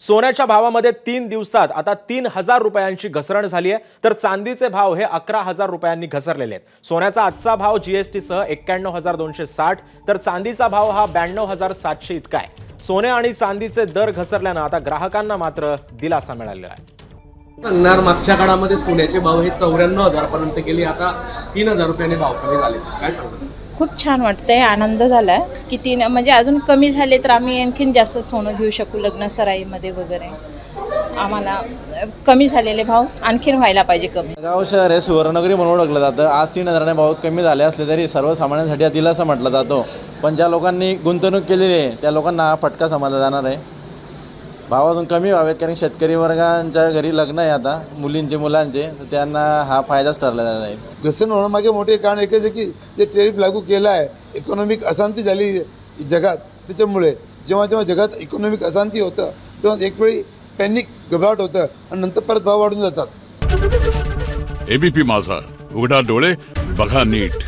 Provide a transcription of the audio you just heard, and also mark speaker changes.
Speaker 1: सोन्याच्या भावामध्ये 3 दिवसात आता 3000 रुपयांची घसरण झाली आहे, तर चांदीचे भाव हे 11000 रुपयांनी घसरलेले आहेत। सोन्याचा आजचा भाव जीएसटी सह 91260, तर चांदीचा भाव हा 92700 इतका आहे। सोने आणि चांदीचे दर घसरल्यानं आता ग्राहकांना मात्र दिलासा मिळालेला आहे।
Speaker 2: सांगणार मागच्या काळामध्ये सोन्याचे भाव हे 94,000 पर्यंत गेले, आता 3000 रुपयांनी भाव कमी झाले, काय सांगणार?
Speaker 3: खूप छान वाटतंय, आनंद झाला की म्हणजे अजून कमी झाले तर आम्ही आणखीन जास्त सोनं घेऊ शकू लग्न सराईमध्ये वगैरे। आम्हाला कमी झालेले भाव आणखीन व्हायला पाहिजे कमी।
Speaker 4: गाव शहर हे सुवर्णनगरी म्हणून ओळखलं जातं। आज 3000ने भाव कमी झाले असले तरी सर्वसामान्यांसाठी दिलासा म्हटला जातो, पण ज्या लोकांनी गुंतवणूक केलेली आहे त्या लोकांना हा फटका समजला जाणार आहे। भाव अजून कमी व्हावेत, कारण शेतकरी वर्गांच्या घरी लग्न आहे आता मुलांचे, तर त्यांना हा फायदाच ठरला जाईल।
Speaker 5: घसरण होण्यामागे मोठे कारण एकच आहे की जे टॅरिफ लागू केलं आहे, इकॉनॉमिक अशांती झाली जगात, त्याच्यामुळे जेव्हा जगात इकॉनॉमिक अशांती होतं तेव्हा एकवेळी पॅनिक घबराट होतं आणि नंतर परत भाव वाढून जातात।
Speaker 6: एबीपी माझा, उघडा डोळे बघा नीट।